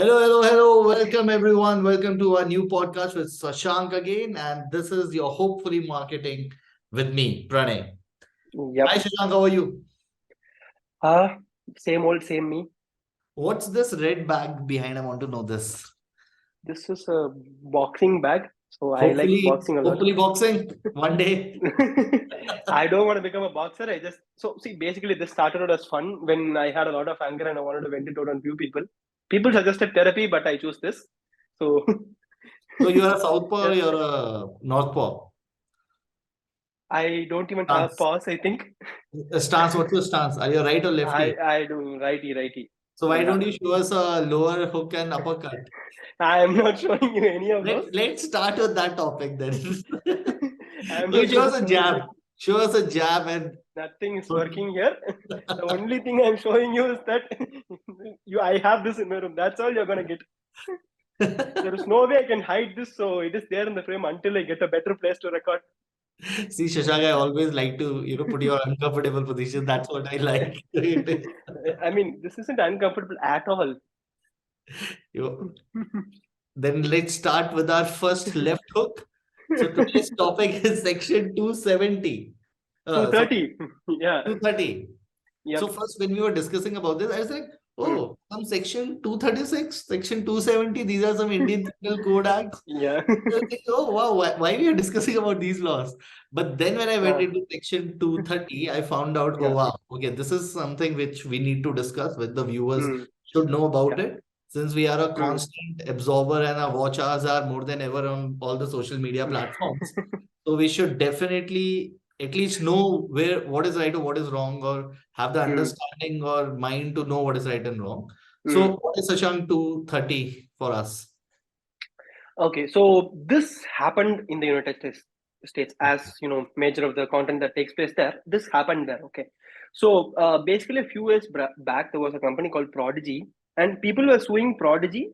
Hello. Welcome everyone. Welcome to our new podcast with Shashank again. And this is your Hopefully Marketing with me, Praney. Yep. Hi Shashank, how are you? Uh, Same old, same me. What's this red bag behind? I want to know this. This is a boxing bag, so I like Hopefully, boxing a lot. hopefully boxing one day. I don't want to become a boxer. Basically this started out as fun when I had a lot of anger and I wanted to vent it out on few people. People suggested therapy, but I choose this. So So you're a southpaw or yeah, you're a northpaw? I don't even have Stance. pause, I think. Stance, what's your stance? Are you right or I lefty? I do righty. So So why yeah. don't you show us a lower hook and uppercut? I am not showing you any of those. Let's start with that topic then. I am Okay, not show going us to a show you jab. Show us a jab and nothing is working here. The only thing I'm showing you is that I have this in my room. That's all you're gonna get. There is no way I can hide this, so it is there in the frame until I get a better place to record. See, Shashank, I always like to, put you on uncomfortable position. That's what I like. I mean, this isn't uncomfortable at all. You- Then let's start with our first left hook. So today's topic is section 270. Sorry, 230. Yeah. 230. So Yep. first, when we were discussing about this, I was like, Hmm. oh, some section 236, section 270, these are some Indian Penal Code Acts. Yeah. I was like, oh, wow, why we are discussing about these laws? But then when I went Uh, into section 230, I found out, oh, yeah. wow, okay, this is something which we need to discuss with the viewers Hmm. should know about Yeah. it. Since we are a Hmm. constant absorber and our watch hours are more than ever on all the social media platforms. So we should definitely at least know what is right or what is wrong, or have the Hmm. understanding or mind to know what is right and wrong. Hmm. So what is Shashank 230 for us? Okay, so this happened in the United States, as you know, major of the content that takes place there. This happened there. Okay, so basically, a few years back, there was a company called Prodigy, and people were suing Prodigy,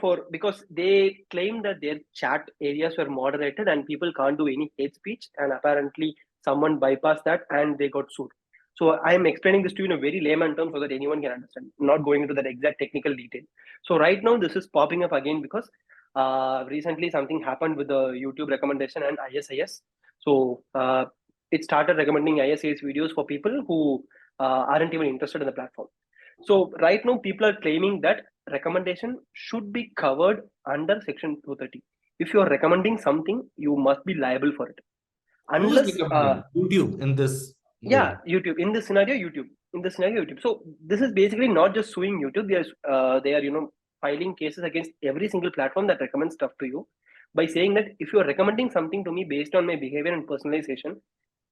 for because they claimed that their chat areas were moderated and people can't do any hate speech, and apparently someone bypassed that and they got sued. So I am explaining this to you in a very layman term so that anyone can understand. Not going into that exact technical detail. So right now, this is popping up again because recently something happened with the YouTube recommendation and ISIS. So it started recommending ISIS videos for people who aren't even interested in the platform. So right now people are claiming that recommendation should be covered under section 230. If you are recommending something, you must be liable for it. Who is Unless recommending YouTube in this yeah, way? YouTube. In this scenario, YouTube. So this is basically not just suing YouTube. They are filing cases against every single platform that recommends stuff to you by saying that if you are recommending something to me based on my behavior and personalization,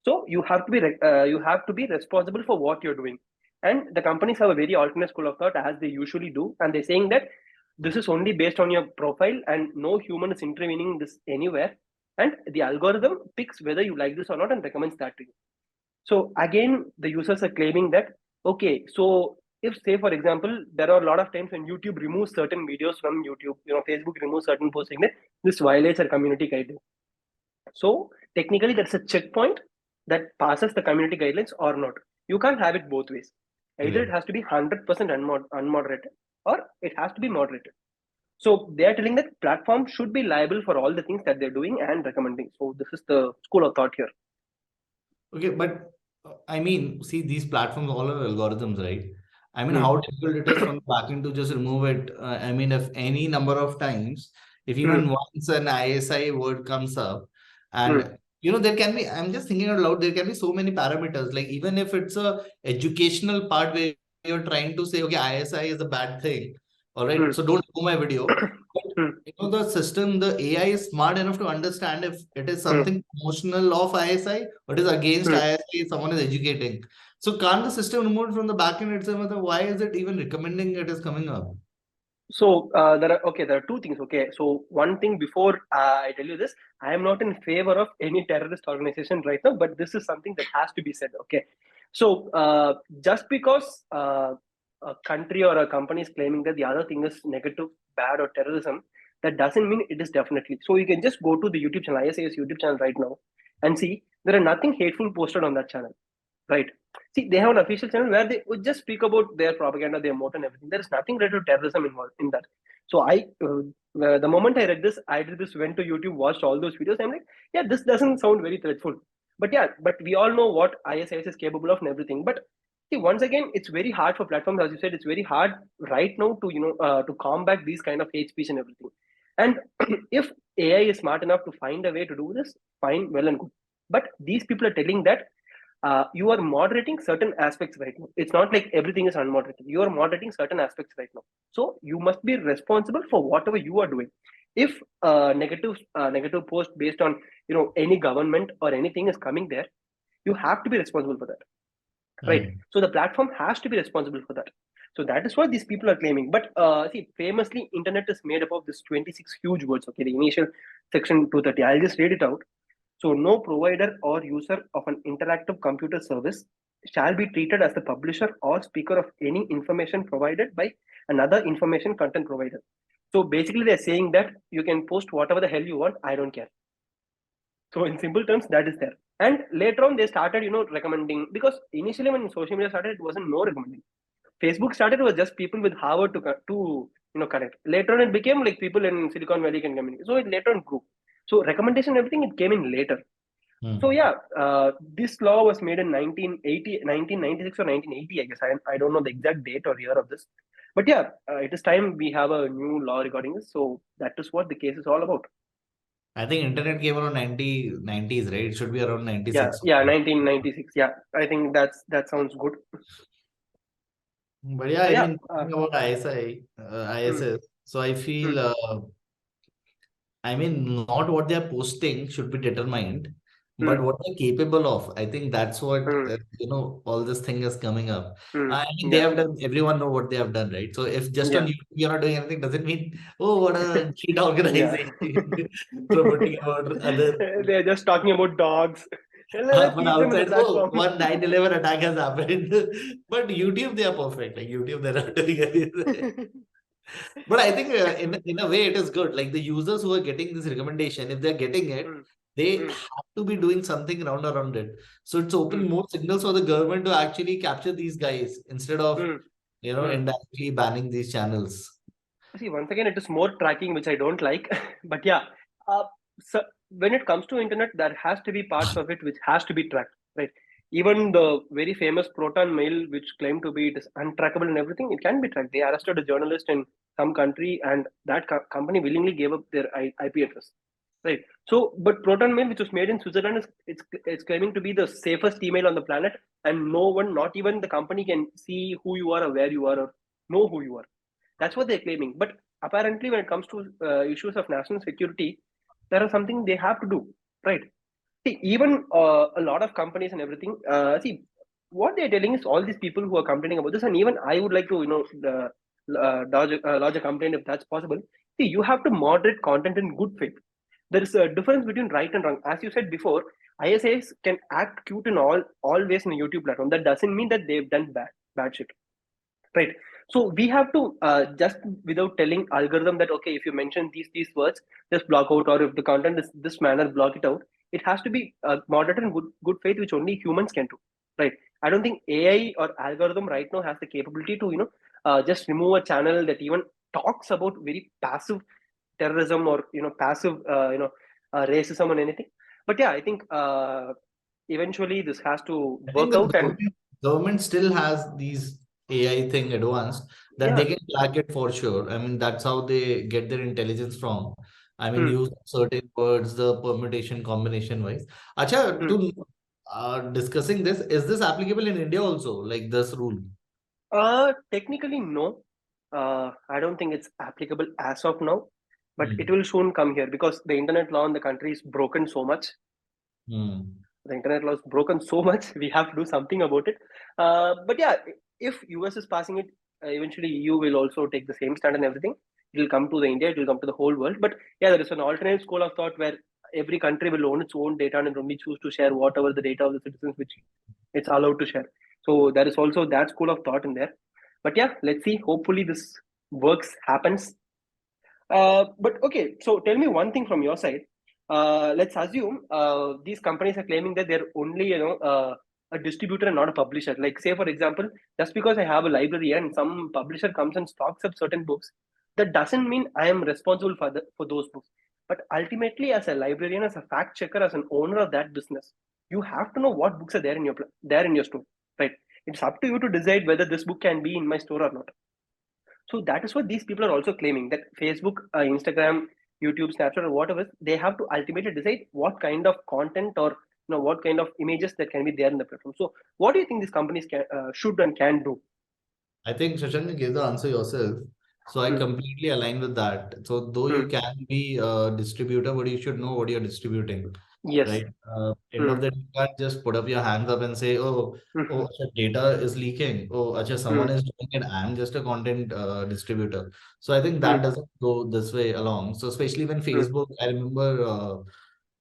so you have to be responsible for what you're doing. And the companies have a very alternate school of thought as they usually do, and they're saying that this is only based on your profile and no human is intervening in this anywhere. And the algorithm picks whether you like this or not and recommends that to you. So again, the users are claiming that, okay, so if say for example, there are a lot of times when YouTube removes certain videos from YouTube, Facebook removes certain posts saying that this violates our community guidelines. So technically, that's a checkpoint that passes the community guidelines or not. You can't have it both ways. Either it Great. has to be 100% unmoderated or it has to be moderated. So they are telling that platform should be liable for all the things that they're doing and recommending. So this is the school of thought here. Okay, but I mean, see, these platforms all are algorithms, right? I mean, Hmm. how difficult it is from the backend to just remove it. I mean, if any number of times, if Hmm. even once an ISI word comes up, Hmm. and there can be, I'm just thinking out loud, there can be so many parameters. Like, even if it's a educational part where you're trying to say, okay, ISI is a bad thing, all right, Hmm. so don't do my video. But Hmm. the system, the AI is smart enough to understand if it is Hmm. something promotional of ISI or it is against Hmm. ISI, someone is educating. So can't the system remove it from the backend itself? Then why is it even recommending it is coming up? So there are two things. Okay, so one thing before I tell you this, I am not in favor of any terrorist organization right now, but this is something that has to be said. Okay, so just because a country or a company is claiming that the other thing is negative, bad, or terrorism, that doesn't mean it is definitely. So you can just go to the YouTube channel, ISA's YouTube channel right now, and see there are nothing hateful posted on that channel, right? See, they have an official channel where they would just speak about their propaganda, their motto, and everything. There is nothing related to terrorism involved in that. So the moment I read this, went to YouTube, watched all those videos. I'm like, yeah, this doesn't sound very threatful. But yeah, but we all know what ISIS is capable of and everything. But see, once again, it's very hard for platforms, as you said, it's very hard right now to to combat these kind of hate speech and everything. And if AI is smart enough to find a way to do this, fine, well and good. But these people are telling that you are moderating certain aspects right now. It's not like everything is unmoderated. You are moderating certain aspects right now. So you must be responsible for whatever you are doing. If negative post based on any government or anything is coming there, you have to be responsible for that, right? So the platform has to be responsible for that. So that is what these people are claiming. But see, famously, internet is made up of this 26 huge words. Okay, the initial section 230. I'll just read it out. So no provider or user of an interactive computer service shall be treated as the publisher or speaker of any information provided by another information content provider. So basically, they're saying that you can post whatever the hell you want. I don't care. So in simple terms, that is there. And later on, they started, recommending, because initially when social media started, it wasn't no recommending. Facebook started was just people with Harvard to connect. Later on, it became like people in Silicon Valley can communicate. So it later on grew. So recommendation, everything, it came in later. So yeah, this law was made in 1996 or 1980, I guess. I don't know the exact date or year of this. But yeah, it is time we have a new law regarding this. So that is what the case is all about. I think internet came around 90s, right? It should be around 96. Yeah, 1996. Yeah, I think that sounds good. But yeah, I Yeah. mean, talking about ISS, so I feel, I mean, not what they're posting should be determined, but what they're capable of. I think that's what, all this thing is coming up. I mean, they Yeah. have done, everyone know what they have done, right? So if just on Yeah. YouTube you're not doing anything, doesn't mean, oh, what a cheat Yeah. organization promoting about other. They're just talking about dogs. Let's But keep them in the outside, oh, platform. one 9/11 attack has happened. But YouTube, they are perfect. Like YouTube, they're not doing anything. But I think in a way it is good. Like the users who are getting this recommendation, if they're getting it, they have to be doing something around it. So it's open more signals for the government to actually capture these guys instead of indirectly banning these channels. See, once again, it is more tracking, which I don't like. But yeah, so when it comes to internet, there has to be parts of it which has to be tracked, right? Even the very famous Proton Mail, which claimed to be it is untrackable and everything, it can be tracked. They arrested a journalist in some country, and that company willingly gave up their IP address, right? So, but Proton Mail, which was made in Switzerland, it's claiming to be the safest email on the planet, and no one, not even the company, can see who you are or where you are or know who you are. That's what they're claiming. But apparently, when it comes to issues of national security, there are something they have to do, right? See, even a lot of companies and everything. See, what they're telling is all these people who are complaining about this, and even I would like to, lodge a complaint if that's possible. See, you have to moderate content in good faith. There is a difference between right and wrong. As you said before, ISAs can act cute in all ways in a YouTube platform. That doesn't mean that they've done bad shit, right? So we have to just without telling algorithm that okay, if you mention these words, just block out, or if the content is this manner, block it out. It has to be moderated in good faith, which only humans can do, right? I don't think AI or algorithm right now has the capability to just remove a channel that even talks about very passive terrorism or passive racism or anything. But yeah, I think eventually this has to I think work the out. And government still has these AI thing advanced that yeah. they can track it for sure. I mean, that's how they get their intelligence from. I mean, use certain words, the permutation combination wise. Acha, to discussing this, is this applicable in India also, like this rule? Technically, no. I don't think it's applicable as of now, but it will soon come here because the internet law in the country is broken so much. The internet law is broken so much. We have to do something about it. But yeah, if US is passing it, eventually EU will also take the same stand and everything. It will come to the India. It will come to the whole world. But yeah, there is an alternate school of thought where every country will own its own data and only choose to share whatever the data of the citizens which it's allowed to share. So there is also that school of thought in there. But yeah, let's see. Hopefully this happens. But okay, so tell me one thing from your side. Let's assume these companies are claiming that they're only a distributor and not a publisher. Like, say for example, just because I have a library and some publisher comes and stocks up certain books, that doesn't mean I am responsible for those books. But ultimately, as a librarian, as a fact checker, as an owner of that business, you have to know what books are there in your store, right? It's up to you to decide whether this book can be in my store or not. So that is what these people are also claiming, that Facebook, Instagram, YouTube, Snapchat, or whatever, they have to ultimately decide what kind of content or what kind of images that can be there in the platform. So what do you think these companies should and can do? I think Shashank gave the answer yourself. So I completely align with that. So though you can be a distributor, but you should know what you're distributing, Yes. right? End of the day, you can't just put up your hands up and say, oh, acha, data is leaking. Oh, acha, someone is doing it. I'm just a content distributor. So I think that doesn't go this way along. So especially when Facebook, I remember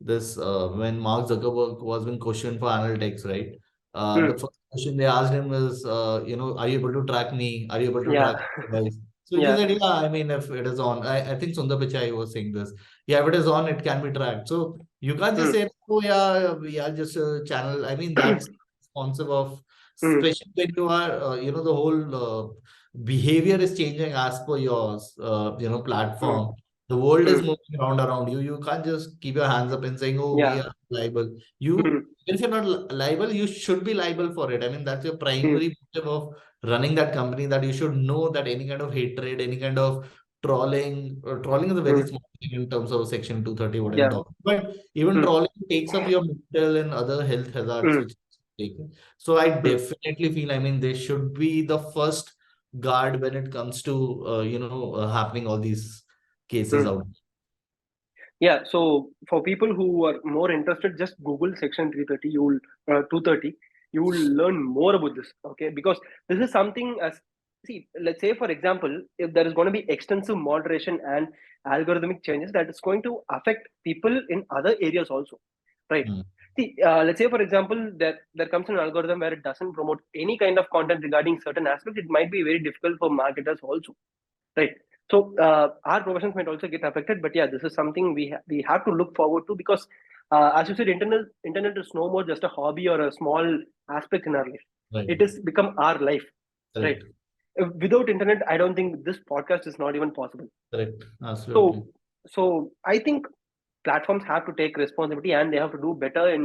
this when Mark Zuckerberg was being questioned for analytics, right? The first question they asked him was, are you able to track me? Are you able to Yeah. track device? So he Yeah. said, yeah, I mean, if it is on, I think Sundar Pichai was saying this. Yeah, if it is on, it can be tracked. So you can't just say, oh, yeah, we are just a channel. I mean, that's responsive of, especially when you are, the whole behavior is changing as per yours, platform. The world is moving around you. You can't just keep your hands up and saying, "Oh, we Yeah. are liable." If you're not liable, you should be liable for it. I mean, that's your primary motive of running that company. That you should know that any kind of hatred, any kind of trolling, trolling is a very small thing in terms of Section 230, what I'm Yeah. talking. But even trolling takes up your mental and other health hazards, which is taken. So I definitely feel. I mean, they should be the first guard when it comes to happening all these cases out. Yeah, so for people who are more interested, just Google Section 330. You will 230. You will learn more about this. Okay, because this is something as see. Let's say, for example, if there is going to be extensive moderation and algorithmic changes, that is going to affect people in other areas also, right? Hmm. See, let's say, for example, that there comes an algorithm where it doesn't promote any kind of content regarding certain aspects. It might be very difficult for marketers also, right? So our professions might also get affected, but yeah, this is something we have to look forward to, because as you said, internet is no more just a hobby or a small aspect in our life. Right. It has become our life, right? Correct. Without internet, I don't think this podcast is not even possible. Correct. Absolutely. So I think platforms have to take responsibility and they have to do better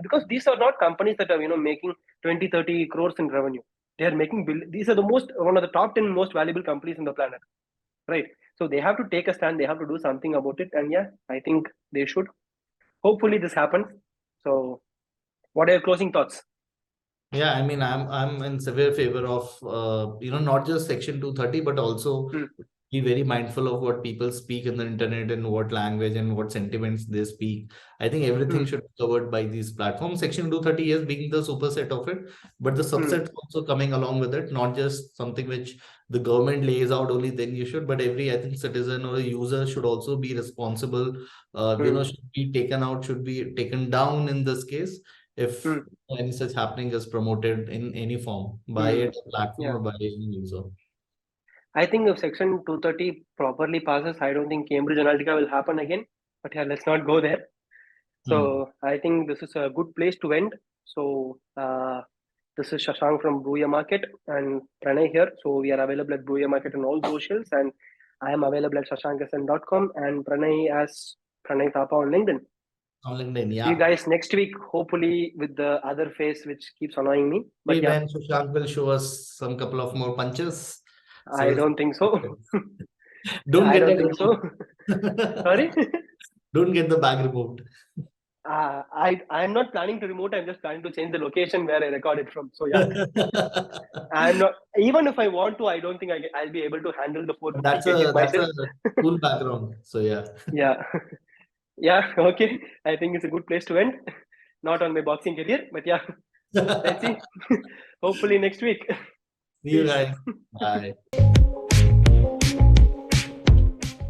because these are not companies that are making 20-30 crores in revenue. They are making these are the one of the top 10 most valuable companies in the planet, right? So they have to take a stand, they have to do something about it, and yeah, I think they should. Hopefully this happens. So what are your closing thoughts? Yeah, I mean, I'm in severe favor of not just Section 230, but also be very mindful of what people speak in the internet and what language and what sentiments they speak. I think everything should be covered by these platforms. Section 230 is being the superset of it, but the subsets also coming along with it, not just something which the government lays out only, then you should, but every, I think, citizen or a user should also be responsible, should be taken out, should be taken down in this case. If any such happening is promoted in any form by a platform Yeah, or by any user. I think if Section 230 properly passes, I don't think Cambridge Analytica will happen again. But yeah, let's not go there. Hmm. So I think this is a good place to end. So this is Shashank from Booyah Market and Pranay here. So we are available at Booyah Market on all socials, and I am available at shashankasn.com and Pranay as Pranay Thapa on LinkedIn. On LinkedIn, See you yeah. guys next week, hopefully with the other face which keeps annoying me. But Maybe yeah, when Shashank will show us some couple of more punches. So I don't think so. don't I get don't that think so. removed. Sorry. Don't get the bag removed. I'm not planning to remote. I'm just planning to change the location where I record it from. So yeah, I'm not. Even if I want to, I don't think I'll be able to handle the 450 That's kgs a myself. cool background. So yeah. Yeah, yeah. Okay, I think it's a good place to end. Not on my boxing career, but yeah, let's see. Hopefully next week. See you Peace. guys. Bye.